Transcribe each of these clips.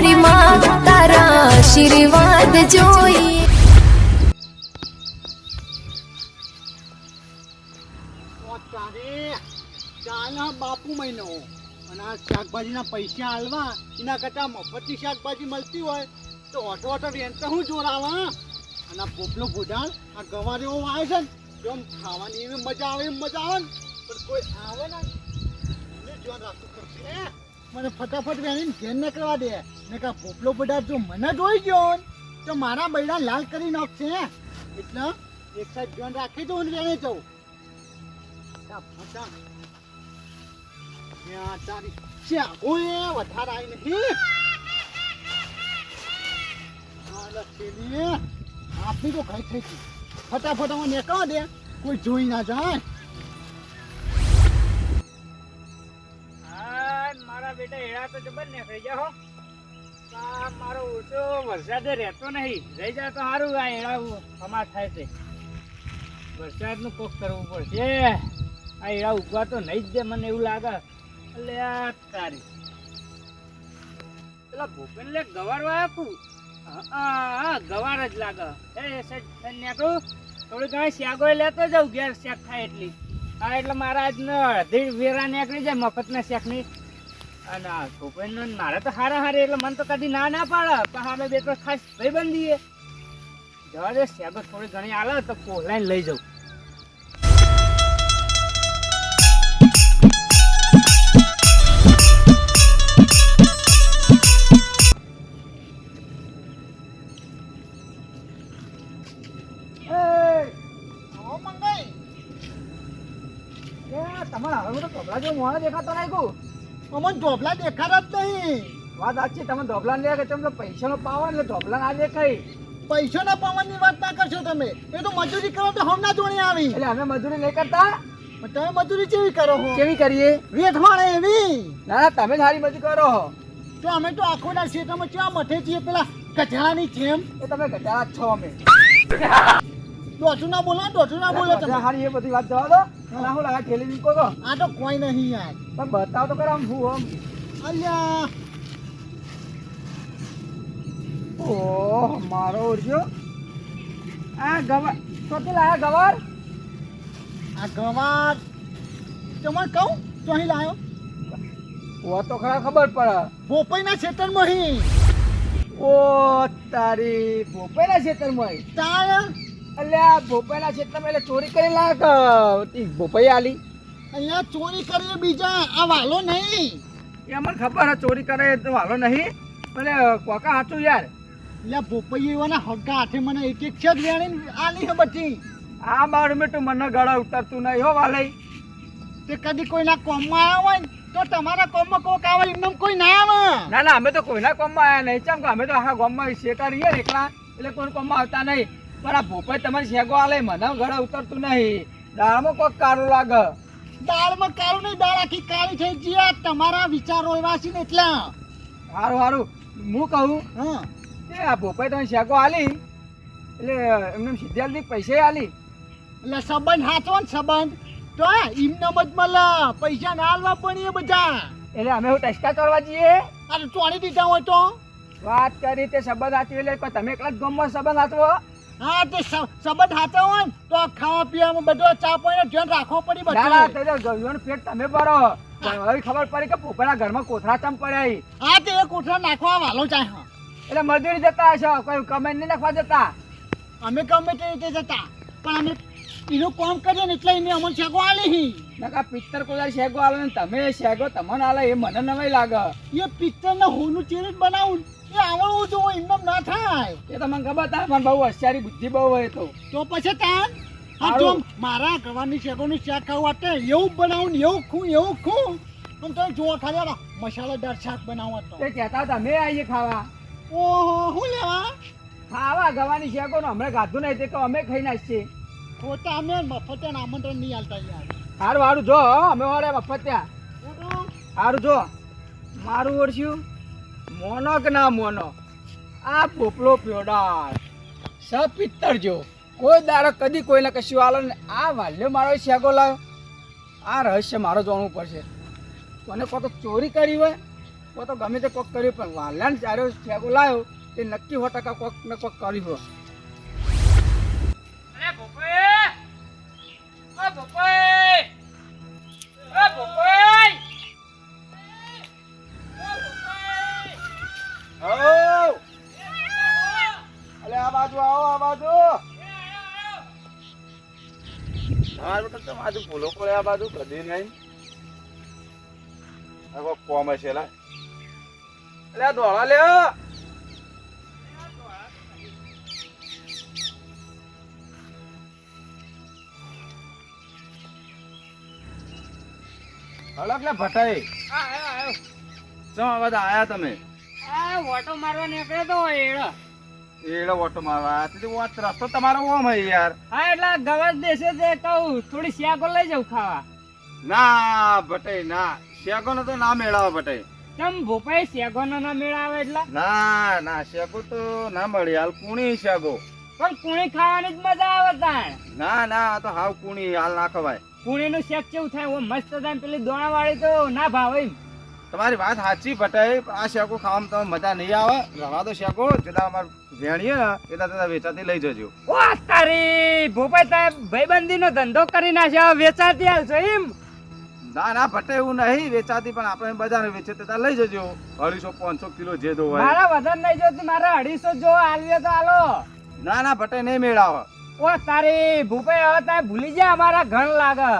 મારી માં તારા આશીર્વાદ જોઈએ. બાપુ મહિનો અને આ શાકભાજીના પૈસા હાલવા એના કરતા મફતની શાકભાજી મળતી હોય તો ઓટો ઓટો રેન્ટ હું જોડાવા. અને આ પોપલો ભૂડાણ આ ગવાર એવો આવે છે ને જેમ ખાવાની એવી મજા આવે એમ મજા આવે ને પણ કોઈ આવે ને ધ્યાન રાખવું પડશે. મને ફટાફટ વેણીને ઘેર ન કરવા દે ને કા પોપલો ભૂડાણ જો મને જોઈ ગયો તો મારા બૈડા લાલ કરી નાખશે. એટલે એક સાઈડ ધ્યાન રાખી દઉં ને વેણે જવું. તારી વધારે આવી નથી આપની તો કઈ થઈ ગઈ. ફટાફટ અમે નીકળવા દે કોઈ જોઈ ના જાય. મારા બેટા એડા તો જબર નીકળી જાઓ. મારો ઓછો વરસાદ રહેતો નહીં, રહી જાય તો સારું. આ એડા સમાજ થાય છે, વરસાદનું કોક કરવું પડશે. આ એડા ઉગવા તો નહીં જ દે મને એવું લાગે. એટલે આ તારી પેલા ભૂપેન લે ગવાર વાળા હા ગવાર જ લાગે. નીકળું થોડી ઘણી શેગો લેતો જાઉં ઘેર શેક થાય એટલી. હા એટલે મારા આજનો અડધી વેરા નીકળી જાય મફતના શેકની. અને ભૂપેન મારે તો હારા હારે એટલે મને તો કદી ના ના પાડે. પણ હારે બે તો ખાસ ભાઈ બંધીએ જવા દે. શેગો થોડી ઘણી આવે તો પોલાઈને લઈ જાઉં. તમારા હવે તો ધોબલા જેવું મોણો દેખાતો નાખ્યું. અમને ધોબલા દેખાતા જ નહીં. વાત સાચી, તમે ધોબલા ને કે તમે પૈસાનો પાવો એટલે ધોબલા ના દેખાય. પૈસાના પાવનની વાત ના કરશો તમે. એ તો મજૂરી કરો તો હમણાં જોણી આવી. એટલે અમે મજૂરી નહીં કરતા. તમે મજૂરી કેવી કરો છો? કેવી કરીએ? વેઠવાળે એવી. ના તમે સારી મજૂરી કરો. તો અમે તો આખો ના શેતામાં ચા મઠે છીએ પેલા ગધેડાની જેમ. એ તમે ગધેડા છો. અમે દોઢું ના બોલો, દોઢું ના બોલો તમે. હારી એ બધી વાત જવા દો. ના હું લાગે ઠેલી નીકો તો. આ તો કોઈ નહીં યાર. પણ બતાવ તો કરો આમ હું આમ. અલ્યા ઓહ મારો ઓરજો. આ ગવાર સોથી લાયા ગવાર. આ ગવાર તમે કહું તો અહીં લાયો. ઓ તો ખબર પડે. ભોપાઈના ખેતરમાં હી. ઓ તારી ભોપાઈના ખેતરમાં તાર અલ્યા ભોપાઈના ખેતરમાં એટલે ચોરી કરી લાગ ભોપાઈ આલી. અહીંયા ચોરી કરીએ બીજા આ વાલો નહીં. એ મને ખબર હે ચોરી કરે તો વાલો નહીં. એટલે કોકા સાચું યાર. એટલે ભોપાઈ એવાના હગા હાથે મને એક એક છે જ વેણીને આલી હે બધી. આ બાર મેટું મને ગળા ઉતરતું નહીં હો વાલઈ. તે કદી કોઈના કોમમાં આવ્યા હોય ને તો તમારા કોમમાં કોક આવે એમને કોઈ ના આવે. ના ના અમે તો કોઈના કોમમાં આવ્યા નહીં. ચમ કે અમે તો આખા ગામમાં શેટા રહીએ ને એકલા એટલે કોઈ કોમમાં આવતા નહીં. પણ આ ભોપાઈ તમારી શેગો આલે મને ગળા ઉતરતું નહીં. દાળમાં કોક કારું લાગે. દાળમાં કાળું નહીં, દાળ આખી કાળી થઈ ગયા. તમારા વિચારો એવા છે ને એટલા. સારું સારું હું કહું હા એ આ ભોપાઈ તમે શેગો આલી એટલે એમને સીધી આલી પૈસા આલી. એટલે સંબંધ હાચવો ને સંબંધ તો એમને મતમલ પૈસા ના આલવા પડીએ બધા. એટલે અમે હું ટચકા કરવા જઈએ. અને ચોણી દીધા હોય તો વાત કરી તે સંબંધ હાચવી એટલે તમે એકલા જ ગામમાં સંબંધ હાચવો. હા તે સંબંધ હાચવો હોય ને તો ખાવા પીવામાં બધો ચા પાણીને ધ્યાન રાખવો પડી ના ના બધું. તે ગયું પેટ તમે ભરો. હવે ખબર પડી કે પોપડા ઘરમાં કોથળા ચમ પડ્યા. હા તે એક કોઠા નાખવા વાલો જાય. હા એટલે મજૂરી જતા હશો, કોઈ કમેન્ટ નહીં નાખવા જતા. અમે ગમે તે રીતે જતા પણ અમે એનું કામ કરીએ ને એટલે એને અમને શેકો આલી. નકા પિત્તર કોઈ શેગો આલે ને તમે શેગો તમને આલે એ મને નવાઈ લાગે. એ પિત્તર ને હોનું ચેરી બનાવું એ આવડવું જો એમને ના થાય. એ તમને ખબર થાય મને બહુ હોશિયારી બુદ્ધિ બહુ હોય તો પછી તાન આ જો મારા ગવાની શેકોનું શાક ખાવું આટે એવું બનાવું ને એવું ખું પણ તો જો ખાલી મસાલાદાર શાક બનાવવા તો તે કહેતા તમે આવીએ ખાવા. ઓહો હું લેવા ખાવા ગવાની શેગો નો હમણાં ગાધું નહીં તે અમે ખાઈ નાખીએ. ખોટા અમે મફતે આમંત્રણ નહીં આલતા યાર. સારું સારું જો અમે વાળે મફત્યા. સારું જો મારું ઓળખ્યું મોનો કે ના મોનો આ પોપલો પ્યોડાળ સ પિત્તર જો કોઈ દાડો કદી કોઈને કશું આલો ને આ વાલ્યો મારો શેગો લાવ્યો. આ રહસ્ય મારો જાણવું પડશે. કોને કોઈ તો ચોરી કરી હોય ઓ તો ગમે તે કોક કર્યું પણ વાલાને ચાર્યો શેગો લાવ્યો એ નક્કી 100% કોક ને કોક કર્યું. અરે ભોપાઈ! ઓ ભોપાઈ! ઓ ભોપાઈ! આવો અલે આ બાજુ આવો આ બાજુ તમારે બેટા તો બાજુ ભૂલો પડે આ બાજુ કદી નહીં આ કોક કોમ હશે લા અલે આ દોડા લે હળક લે ભટાઈ આયો. ચમ આ બધા આયા તમે આ ઓટો મારવા નીકળ્યો તો એડો. એડો ઓટો મારવા આથી વાત રસ્તો તમારો ઓમ હે યાર હા એટલે ગવાજ દેશે તે કહું થોડી શેકો લઈ જાઉં ખાવા. ના ભટાઈ ના શેકો નો તો ના મેળાવે ભટાઈ ચમ ભોપાઈ શેકોનો ના મેળ આવે એટલે? ના ના શેકો તો ના મળી હાલ કુણી શેકો પણ કુણી ખાવાની જ મજા આવે તાણ. ના ના આ તો હાવ કુણી હાલ ના ખવાય કુણીનું શેક કેવું થાય? ઓ મસ્ત થાય. પેલી દોણા વાળી તો ના ભાવે એમ. તમારી વાત સાચી ભટાઈ આ શેકો ખાવામાં તમે મજા નહીં આવે રવા દો શેકો જેટલા અમારે વેણીએ ને એટલા તમે વેચાતી લઈ જજો. ઓ તારી ભોપાઈ તારે ભાઈબંધીનો ધંધો કરી નાખ્યો વેચાતી હાલશો એમ? ના ના ભટાઈ એવું નહીં વેચાતી પણ આપણે બજાર વેચે તો લઈ જજો 250-500 કિલો જે દો હોય. મારા વધારે નહીં જોતી, મારા 250 જો આલ્યો તો હાલો. ના ના ભટાઈ નહીં મેળાવે. ઓ તારી ભૂપાઈ હવે તારે ભૂલી જા અમારા ઘર લાગે.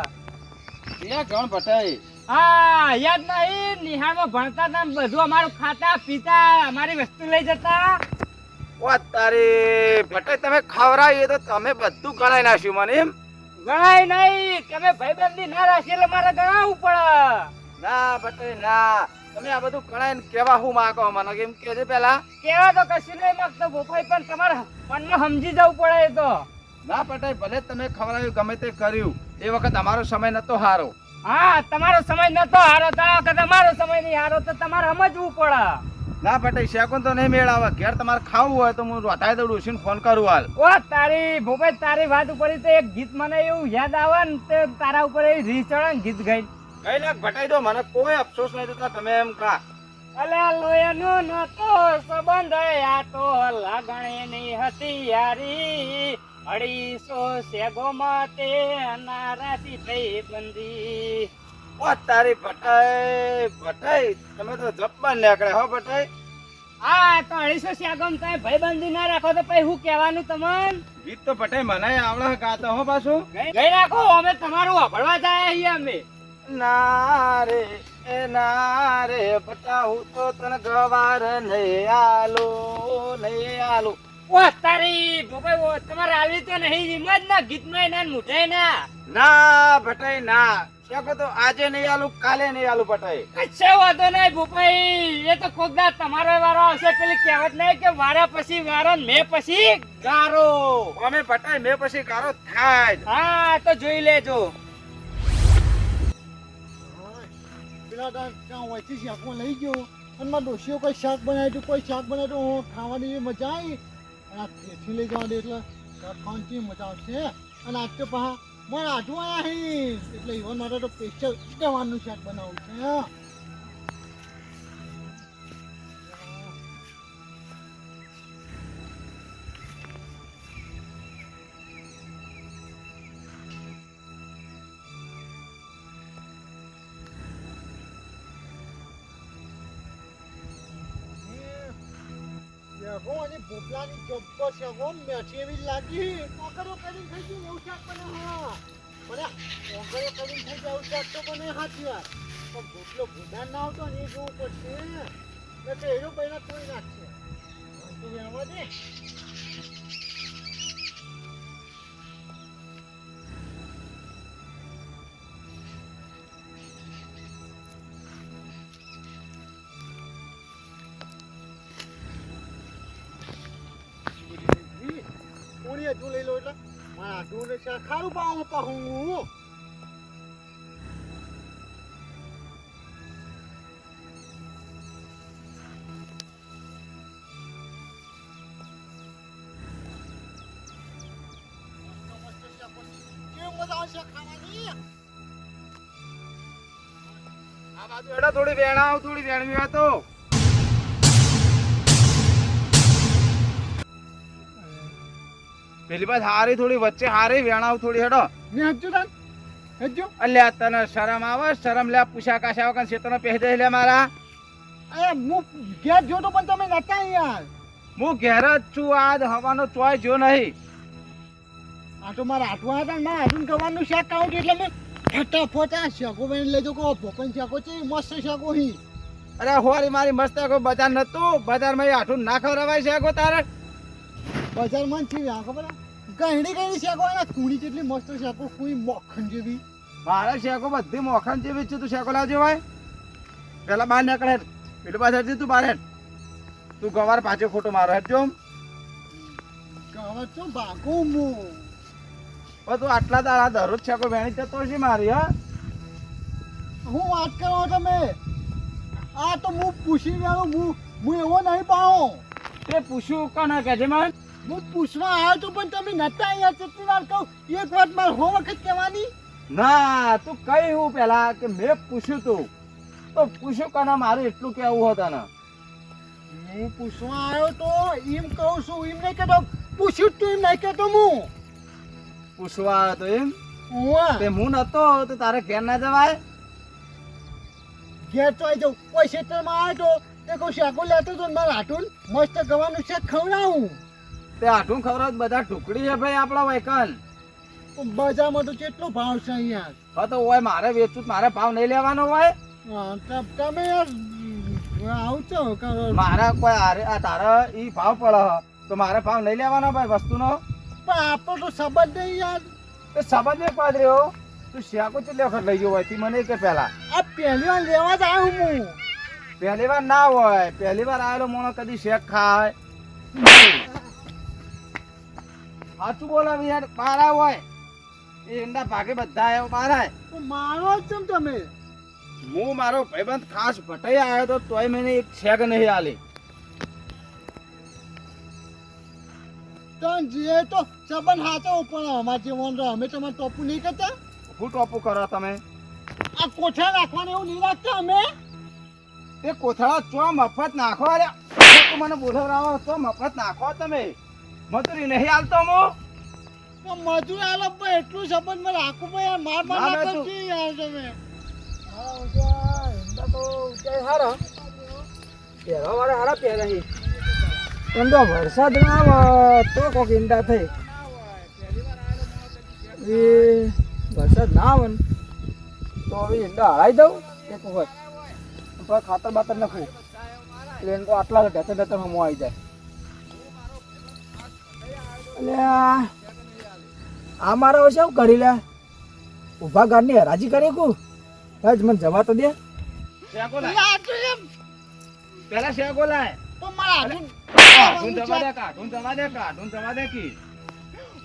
એ ઘણ ભટાઈ હા યાદ નહીં નિહાળમાં ભણતા હતા ને બધું અમારું ખાતા પીતા અમારી વસ્તુ લઈ જતા. ઓ તારી ભટાઈ તમે ખવરાય તો તમે બધું ગણાઈ નાખ્યું મને એમ? ગણાય નહીં, તમે ભાઈબંધી ના રાખી એટલે મારે ગણાવવું પડે. ના ભટાઈ ના તમે આ બધું ગણાઈને કેવા હું માગો મને કેમ કેજે પેલા? કેવા તો કશું નહીં માંગતો ભોપાઈ પણ તમારે મનમાં સમજી જવું પડે એ તો. ના ભટાઈ ભલે તમે ખવરાયું ગમે તે કર્યું એ વખત અમારો સમય નતો હારો. હા તમારો સમય નતો હારો તો આ વખત અમારો સમય નહીં હારો તો તમારે સમજવું પડે. ના ભટાઈ શેકોન તો નહીં મેળાવે ઘેર તમારે ખાવું હોય તો હું વધારે તો ડોશીને ફોન કરું હાલ. ઓ તારી ભોપાઈ તારી વાત ઉપર તો એક ગીત મને એવું યાદ આવે ને તે તારા ઉપર એ રીસ ચડે ને ગીત ગાઈ. કઈ લાખ ભટાઈ દો મને કોઈ અફસોસ નહીં થતા તમે એમ કા. અલ્યા લોયાનો નતો સંબંધ આ તો લાગણીની હતી યારી 250 શેગોમાં તે નારાથી થઈ બંધી. ઓ તારી ભટાઈ ભટાઈ તમે તો જબ્બર નીકળે હો ભટાઈ. હા તો 250 શેગોમ તમે ભાઈબંધી ના રાખો તો પછી હું કહેવાનું તમને? ગીત તો ભટાઈ મને આવડે ગાતો હો પાછું. ગઈ રાખો અમે તમારું વાપરવા જાય અહીંયા અમે. ના રે બટા હું તો તને ગવાર નહીં આલું. ઓ તારી ભોપાઈ તમારે આવી તો નહીં જ ના ગીતમાં ના મુઠાઈ ના. ના ભટાઈ ના શેકો તો આજે નહીં આલું કાલે નહીં આલું ભટાઈ. કશો વાંધો નહીં ભોપાઈ એ તો કોકદા તમારો વારો આવશે. પેલી કહેવત નહીં કે વારા પછી વારો ને મેં પછી ગારો. અમે ભટાઈ મેં પછી ગારો થાય જ. હા તો જોઈ લેજો. પેલા ત્યાં હોયથી શાકમાં લઈ ગયો અને મારા ડોશીઓ કોઈ શાક બનાવ્યું કોઈ શાક બનાવ્યું ખાવાની મજા આવી અને આ તેથી લઈ જવા દે એટલે શાક ખાવાની મજા આવશે. અને આજ તો પા મારે આટું આવ્યા હે એટલે ઈવન માટે તો સ્પેશિયલ ગવાનું શાક બનાવવું છે. શેગો અને ભોપલાની જબ્બર શેગો મેઠી એવી લાગી. ઓગળો કરીને થઈ ગયું એવું શાક બને. હા મને ઓગળો કરીને થઈ જાય એવું શાક તો બને સાચી વાત. પણ ભોપલો ભૂદાન ના આવતો ને એ જોવું પડશે ને તો એનો પહેલા તોડી નાખશે. તો આવવા દે. પૂરી હજુ લઈ લો એટલે મારા આટું ને શાક ખારું પાવું પાહું. કેવું મજા આવશે ખાવાની. આ બાજુ હેડો, થોડી વેણાવ, થોડી વેણવી હોય તો. પેલી બાજુ હારી થોડી વચ્ચે હારી વેણાવ થોડી હેડો. ને હજુ તાન હજુ અલ્યા તને શરમ આવે? શરમ લે, પૂછા કાશા વગર શેતનો પહેરી દે લે મારા. અરે હું ઘેર જોતો પણ તમે નતા યાર. હું ઘેર જ છું, આજ હવાનો ચોય જો નહીં. આ તો મારા હાથમાં હતા ને મારા હાથું ગવાનું શાક ખાવું એટલે મેં ફટાફટ આ શાકો બની લેજો કહો ભોપન શાકો છે મસ્ત શાકો હી. અરે હોરી મારી મસ્ત કોઈ બજાર નતું, બજારમાં એ આઠું ના ખવડાવાય છે કો તારે. બજારમાં છે આ ખબર ગહેડી ગહેડી શાકો એના કુણી જેટલી મસ્ત શાકો કુણી મખન જેવી. મારા શેકો બધી મોખણ જેવી જ છે. તું શેકો લાવજે ભાઈ. પેલા બહાર નીકળે, પેલું પાછળ તું બહાર હેડ. તું ગવાર પાછો ખોટો મારો હેડ જો. ગાવા તો ભાગું હું. પણ તું આટલા દાડા દરરોજ શેકો વેણી જતો છે મારી. હા, હું વાત કરો તમે આ તો હું પૂછી ગયો હું એવો નહીં પાઉં. તે પૂછ્યું કોને કે છે મને? હું પૂછવા આવ્યો તો પણ તમે નતા અહીંયા કેટલી વાર કહું એક વાત મારે હો વખત કહેવાની. ના, તું કઈ હું પેલા કે મેં પૂછ્યું તું તો પૂછ્યું કોને? મારે એટલું કેવું હતા ને. હું પૂછવા આવ્યો તો એમ કહું છું એમ નહીં કહેતો પૂછ્યું તું એમ નહીં કહેતો હું. પૂછવા આવ્યો તો એમ? હું તે હું નતો તો તારે ઘેર ના જવાય? ઘેર તો આવી જાઉં કોઈ ક્ષેત્રમાં આવ્યો તો તે કોઈ શાકો લેતો તો ને મારા હાટું મસ્ત ગવાનું શાક ખવડાવું. તે આઠું ખવડાવ બધા ટુકડી છે ભાઈ આપણા વૈકન. બજારમાં તો કેટલો ભાવ છે અહીંયા. હા તો હોય મારે વેચવું, મારે ભાવ નહીં લેવાનો હોય. હા, તમે યાર આવું છો કરો મારા કોઈ આ તારા ઈ ભાવ પડે તો મારે ભાવ નહીં લેવાનો ભાઈ વસ્તુનો. પણ આપણો તો સંબંધ નહીં યાર. તો સમજ નહીં પાડ રહ્યો. તું શેકો કેટલી વખત લઈ ગયો હોય તી મને કે પેલા? આ પહેલી વાર લેવા જ આવ્યો હું. પહેલી વાર ના હોય, પહેલી વાર આવેલો મોણો કદી શેક ખાય. સાચું બોલાવી યાર. બારા હોય એ ઈંડા ભાગે બધા આવ્યો બારા. તો મારો જ છો ને તમે. હું મારો ભાઈબંધ ખાસ ભટાઈ આવ્યો તો તોય મને એક શેક નહીં આલી. તો જે તો સંબંધ હાચો પણ અમારે જેવું અમે તમારે ટોપું નહીં કરતા. શું ટોપું કરો તમે? આ કોઠા રાખવાનું એવું નહીં રાખતા અમે. એ કોથળા ચો મફત નાખો. અરે તું મને બોલાવરાવો તો મફત નાખો તમે. મજૂરી નહીં હાલતો હું. તો મજૂર આલો પણ એટલું સંબંધમાં રાખું પણ યાર માર ના, ના ના, કરજો યાર તમે. વરસાદ ના આવે તો કોક ઈંડા થઈ. એ વરસાદ ના આવે ને તો હવે ઈંડા હળાઈ દઉં એક વખત પછી ખાતર બાતર નાખું એટલે એને તો આટલા ઢેતર ઢેતર હમો આવી જાય. એટલે આ મારા હવે શું કરી લે ઊભા ગાડની હરાજી કરી કું ભાઈ મને જવા તો દે. શેકો લાય. યાર તો એમ પેલા શેકો લાય. પણ મારા હાથું કાઢું જવા દે, કાઢું જવા દે, કાઢું જવા દે કી.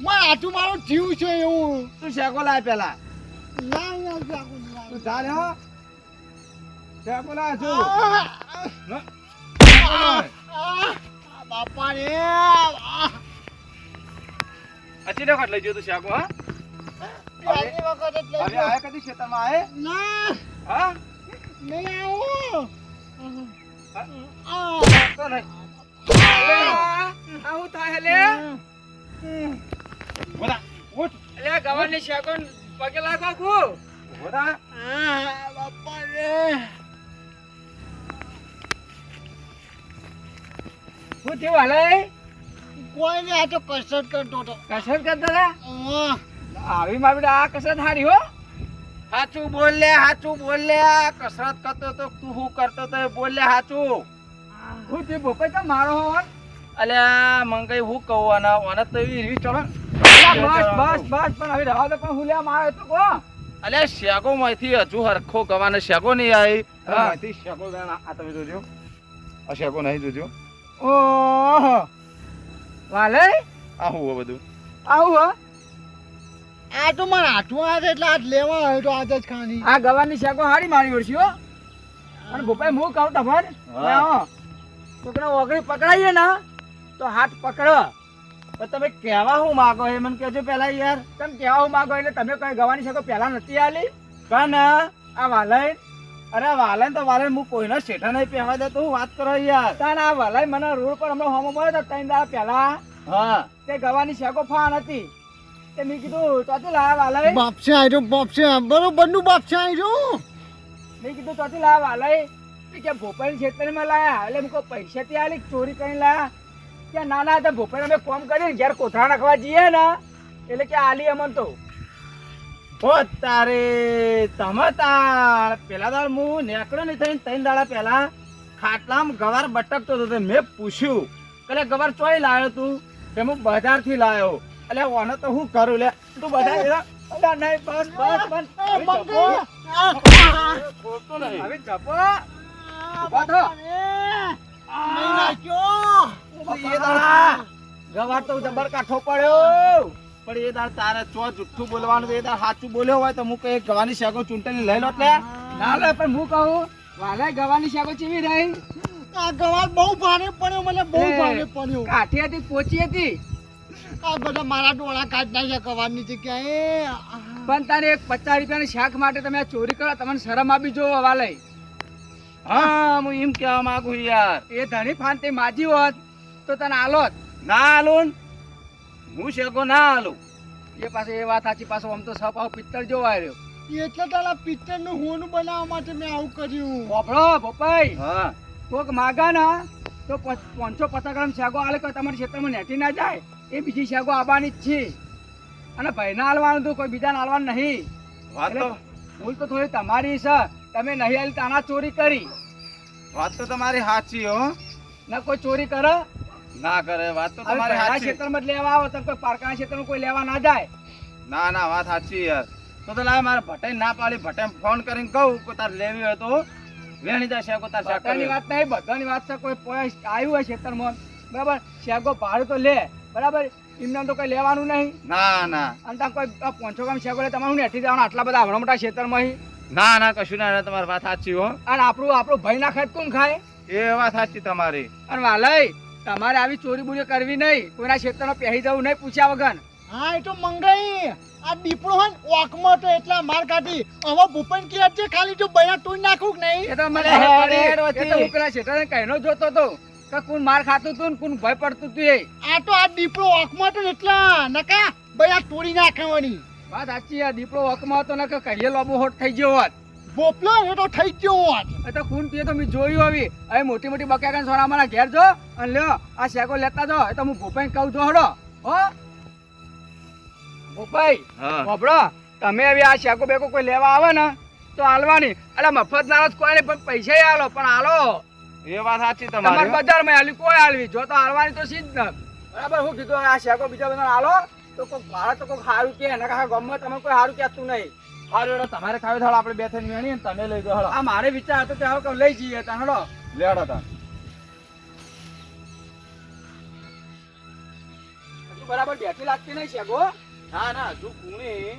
મારા હાથું મારો જીવ છે એવું. તું શેકો લાય પેલા. ના યાર જાગું નહીં. તું ચાલે હો. શેકો લાય જો. બાપા રે અચી વખત લઈ ગયો તું શેકો. હા પહેલી વખત જ લઈ હવે ગયો. આયા કદી ખેતરમાં આયે? ના હા નહીં આવું. તો નહીં. આવું થાય લે બોલા ઉઠ. એટલે ગવાની શાકોન પગે લાગો કુ બોલા. બાપા રે હું થયું હાલે કોઈ નહીં આ તો કસરત કરતો હતો. કસરત કરતા ઉવ્વ. આવી મારી બેટા આ કસરત હારી હો. હાચું બોલ લે, હાચું બોલ લે. કસરત કરતો તો તું શું કરતો તો એ બોલ લે હાચું. હું તે ભોપાઈ તો મારો હોન. અલ્યા મંગાઈ હું કહું અને ઓને તો એવી રીત ચલો. બસ બસ બસ પણ હવે રવા દે પણ હું લેવા મારે તો કો. અલ્યા શેગો માંથી હજુ હરખો ગવાને શેગો નહીં આવી. હા. માંથી શેગો વેણા આ તમે જોજો. આ શેગો નહીં જોજો. ઓહો વાલે આ હું બધું. આવું હો. આ તો મારા હાથમાં આવે એટલે આજ લેવા આવ્યો તો આજ જ ખાની. આ ગવાની શાકો હારી મારી વળશી હો. અને ભોપાઈ હું કહું તફર હા. છોકરા ઓગળી પકડાઈએ ને તો હાથ પકડો. પણ તમે કહેવા હું માગો એ મને કહેજો પેલા યાર. તમે કેવા હું માગો એટલે તમે કઈ ગવાની શાકો પહેલા નથી આલી કાન આ વાલય અરે વાલે તો વાલે હું કોઈના શેઠા નહીં પહેવા દે તું વાત કરો યાર. તાન આ વલાઈ મને રોડ પર હમણાં હોમો મળ્યો તો 3 દાડા પહેલા હા તે ગવાની શેકો ફાન હતી તે મેં કીધું ચોથી લાયા વાલાઈ બાપ છે આયરો બાપ છે બરોબર નું બાપ છે આયરો. મેં કીધું ચોથી લાયા વાલાઈ કે ભોપાઈ ખેતરમાં લાયા એટલે મેં કોઈ પૈસાથી આલી ચોરી કરીને લાયા કે ના ના તો ભોપાઈ અમે કોમ કરીને ઘેર કોથળા નાખવા જઈએ ને એટલે કે આલી અમન તો ઓ તારે તમે તાર પેલા દાડ હું નેકળો નહીં થઈને 3 દાડા પહેલા ખાટલામાં ગવાર બટકતો હતો તે મેં પૂછ્યું કે ગવાર ચોઈ લાવ્યો તું કે હું બજારથી લાવ્યો. એટલે ઓને તો હું કરું લે તું બજાર નહીં બસ બસ બસ હવે જપો ઉભા થો. એ દાડા ગવાર તો જબર કાઠો પડ્યો પણ એ દાડ તારે ચો જુઠ્ઠું બોલવાનું એ દાડ સાચું બોલ્યો હોય તો હું કઈ ગવાની શાકો ચૂંટણી લઈ લો એટલે ના લે પણ હું કહું વાલાઈ ગવાની શાકો ચીવી રહી આ ગવાર બહુ ભારે પડ્યો મને બહુ લે. ભારે પડ્યો. કાઠી હતી પોચી હતી આ બધા મારા ડોળા કાઢ નાખ્યા ગવારની જગ્યાએ. પણ તારે એક 50 રૂપિયાની શાક માટે તમે આ ચોરી કરો તમને શરમ આપી જો વાલાઈ હા હું એમ કહેવા માંગુ યાર એ ધણી ફાન તે માજી હોત તો તને આલોત ના આલું હું શેકો ના આલું. એ પાસે એ વાત સાચી પાછો આમ તો સપાવ પિત્તળ જેવો આવ્યો એટલે તારા પિક્ચર નું હોનું બનાવવા માટે મેં આવું કર્યું. પોપડો પોપાઈ હા કોક માગા ના તો 550 ગ્રામ શાકો આલે કે તમારી ક્ષેત્રમાં નેટી ના જાય એ બીજી શાકો આવવાની જ છે અને ભાઈને આલવાનું તો કોઈ બીજાને આલવાનું નહીં. વાત તો ભૂલ તો થોડી તમારી છે તમે નહીં આલી તાના ચોરી કરી વાત તો તમારી સાચી હો. ના કોઈ ચોરી કરે ના કરે વાત તો હવે તમારી પહેલા સાચી. ક્ષેત્રમાં જ લેવા આવો તો કોઈ પારકાના ક્ષેત્રમાં કોઈ લેવા ના જાય ના ના વાત સાચી યાર. તો લાય મારે ભટાઈ ના પાડી ભટાઈ ફોન કરીને કહું કે તાર લેવી હોય તો વેણી જા શેકો તાર શાક બધાની વાત નહીં બધાની વાત છે કોઈ આવ્યું હોય ક્ષેત્રમાં બરાબર શેકો ભાડું તો લે બરાબર એમને તો કોઈ લેવાનું નહીં ના ના અને ત્યાં કોઈ 500 ગ્રામ શેકો લે તમારું નેઠી જવાનું આટલા બધા આવડા મોટા ક્ષેત્રમાં ના ના કશું ના તમારી વાત સાચી હો. અને આપણું ભાઈ ના ખાય તો કોણ ખાય એ વાત સાચી તમારી. અને વાલય તમારે આવી ચોરી બોરી કરવી નહીં કોઈના ક્ષેત્રમાં પહેરી જવું નહીં પૂછ્યા વગર. હા એ તો મંગાઈ આ દીપડો હોય ને ઓકમાં તો એટલા માર કાઢી હવે ભૂપન કે છે ખાલી જો બૈરા તોડી નાખું કે નહીં. એ તો મને અરે, ખબર પડી. હેડ એ તો હું પેલા ક્ષેત્રને કહીનો જોતો હતો કે કોણ માર ખાતું હતું ને કોણ ભય પડતું હતું એ આ તો આ દીપડો ઓકમાં તો એટલા નકા બૈરા તોડી નાખવાની. વાત સાચી આ દીપડો હકમાં હતો ને કે કહીએ લોબો હોટ થઈ ગયો હોત બોપલો એ તો થઈ ગયો હોત. એ તો કોણ તે તો મેં જોયું આવી હવે મોટી મોટી બકાકા સોના મારા ઘેર જો અને લ્યો આ શેકો લેતા જો એ તો હું ભોપાઈ કહું છો હડો હો ભોપાઈ હા બાપડો તમે હવે આ શેકો બેકો કોઈ લેવા આવે ને તો હાલવાની એટલે મફત ના કોઈ નહીં પણ પૈસા આલો પણ હાલો એ વાત સાચી તમારે તમારી. બજારમાં હાલી કોઈ હાલવી જો તો હાલવાની તો સીધ ન બરાબર હું કીધું આ શેકો બીજા બધા હાલો તો કોઈક ભાડે તો કોઈક સારું કે એના કાંઈ ગમે તમે કોઈ સારું કહેતું નહીં હારું હેડો તમારે ખાવી થાળ આપણે બે થઈને વેણીએ ને તમે લઈ જાઓ હેડો. આ મારે વિચાર હતો કે હવે કે લઈ જઈએ ત્યાં હડો લેડો તાર. હજુ બરાબર બેઠી લાગતી નહીં શેકો ના ના હજુ કુણી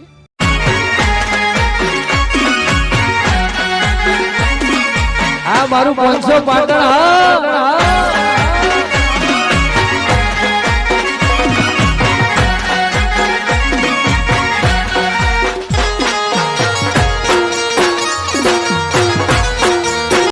આ મારું 500 પાટણ હા